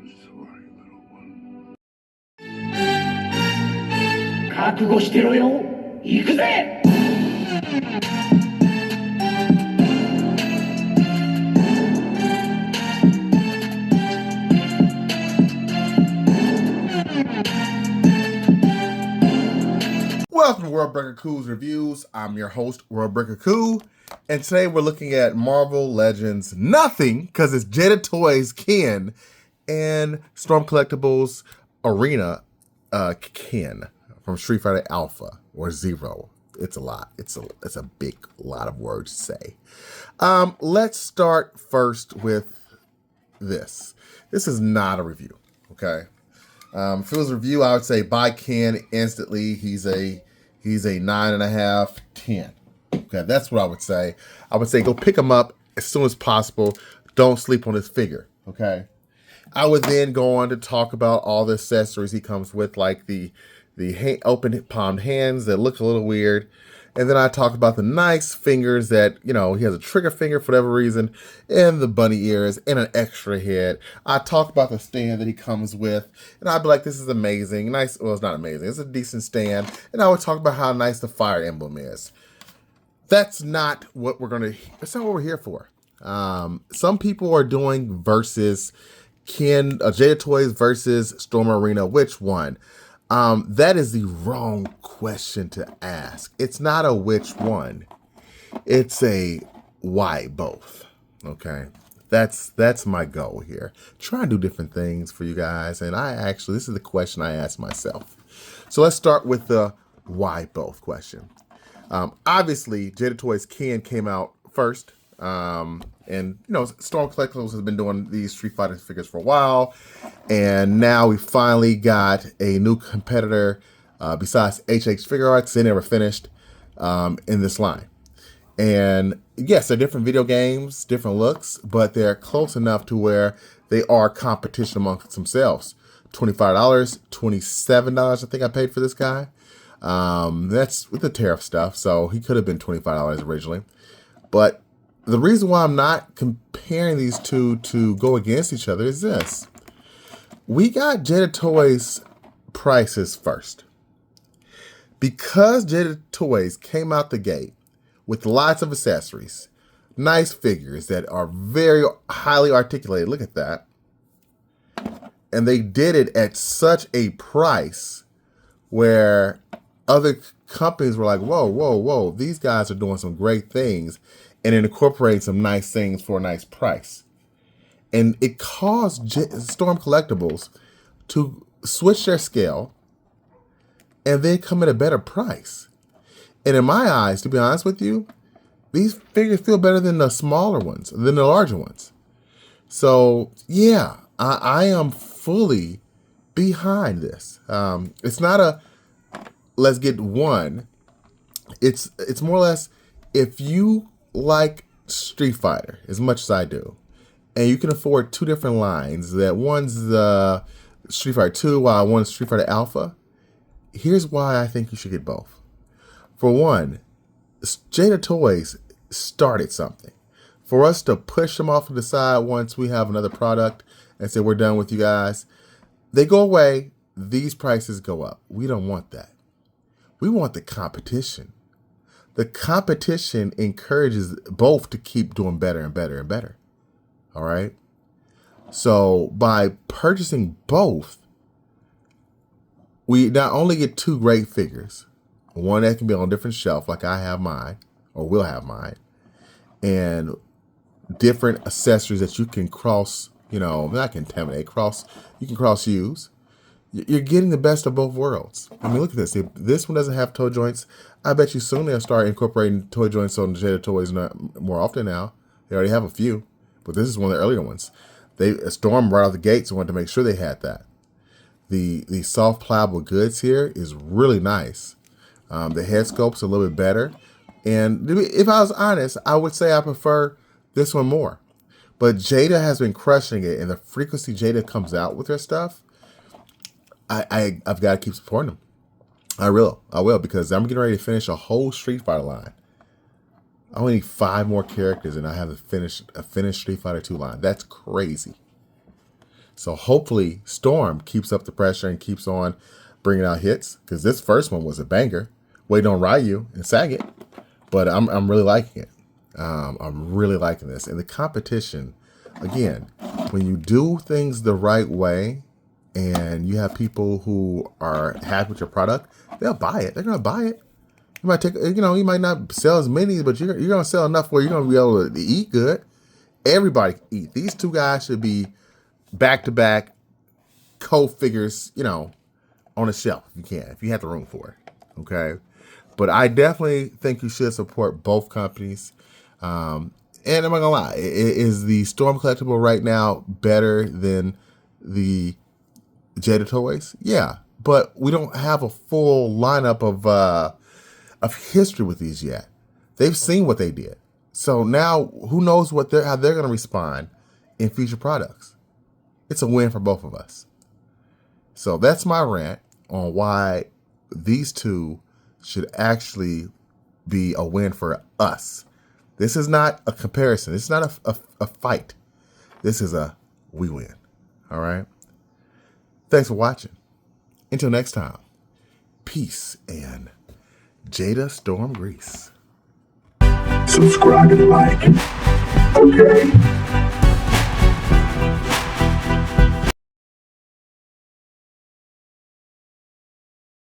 sorry, little one. 覚悟してろよ。行くぜ。Welcome to World Breaker Cool's Reviews. I'm your host, World Breaker Cool, and today we're looking at Marvel Legends Nothing, because it's Jada Toys Ken and Storm Collectibles Arena Ken from Street Fighter Alpha or Zero. It's a lot. It's a big lot of words to say. Let's start first with this. This is not a review, okay? If it was a review, I would say buy Ken instantly. He's a 9.5, 10. Okay, that's what I would say. I would say go pick him up as soon as possible. Don't sleep on his figure. Okay. I would then go on to talk about all the accessories he comes with, like the open palmed hands that look a little weird. And then I talk about the nice fingers that, he has a trigger finger for whatever reason, and the bunny ears, and an extra head. I talk about the stand that he comes with, and I'd be like, this is amazing. Nice. Well, it's not amazing. It's a decent stand. And I would talk about how nice the fire emblem is. That's not what that's not what we're here for. Some people are doing versus Jada Toys versus Storm Arena. Which one? That is the wrong question to ask. It's not a which one. It's a why both. Okay. That's my goal here. Try and do different things for you guys. And this is the question I ask myself. So let's start with the why both question. Obviously, Jada Toys Ken came out first. And Storm Collectibles has been doing these Street Fighter figures for a while, and now we finally got a new competitor besides HH Figure Arts. They never finished in this line. And yes, they're different video games, different looks, but they're close enough to where they are competition amongst themselves. $25, $27, I think I paid for this guy. That's with the tariff stuff, so he could have been $25 originally. But the reason why I'm not comparing these two to go against each other is this. We got Jada Toys prices first. Because Jada Toys came out the gate with lots of accessories, nice figures that are very highly articulated. Look at that. And they did it at such a price where other companies were like, whoa, whoa, whoa, these guys are doing some great things and incorporating some nice things for a nice price. And it caused Storm Collectibles to switch their scale and then come at a better price. And in my eyes, to be honest with you, these figures feel better than the smaller ones, than the larger ones. So yeah, I am fully behind this. It's not a let's get one. It's more or less, if you like Street Fighter as much as I do, and you can afford two different lines, that one's the Street Fighter 2 while one's Street Fighter Alpha, here's why I think you should get both. For one, Jada Toys started something. For us to push them off to the side once we have another product and say we're done with you guys, they go away, these prices go up. We don't want that. We want the competition. The competition encourages both to keep doing better and better and better. All right? So by purchasing both, we not only get two great figures, one that can be on a different shelf like I have mine, or will have mine, and different accessories that you can cross, not contaminate, you can cross use. You're getting the best of both worlds. I mean, look at this. If this one doesn't have toe joints, I bet you soon they'll start incorporating toe joints on Jada Toys more often now. They already have a few, but this is one of the earlier ones. They stormed right out the gates and wanted to make sure they had that. The soft pliable goods here is really nice. The head sculpt's a little bit better. And if I was honest, I would say I prefer this one more. But Jada has been crushing it, and the frequency Jada comes out with her stuff, I've got to keep supporting them. I will, because I'm getting ready to finish a whole Street Fighter line. I only need 5 more characters, and I have a finished Street Fighter 2 line. That's crazy. So hopefully Storm keeps up the pressure and keeps on bringing out hits, because this first one was a banger. Waiting on Ryu and Saget, but I'm really liking it. I'm really liking this. And the competition, again, when you do things the right way and you have people who are happy with your product, they'll buy it. They're going to buy it. You might take, you might not sell as many, but you're going to sell enough where you're going to be able to eat good. Everybody can eat. These two guys should be back-to-back co-figures, on a shelf if you have the room for it. Okay. But I definitely think you should support both companies. And I'm not gonna lie, is the Storm collectible right now better than the Jada toys? Yeah, but we don't have a full lineup of history with these yet. They've seen what they did, so now who knows how they're gonna respond in future products. It's a win for both of us. So that's my rant on why these two should actually be a win for us. This is not a comparison. This is not a fight. This is we win. All right? Thanks for watching. Until next time, peace and Jada Storm Grease. Subscribe and like. Okay.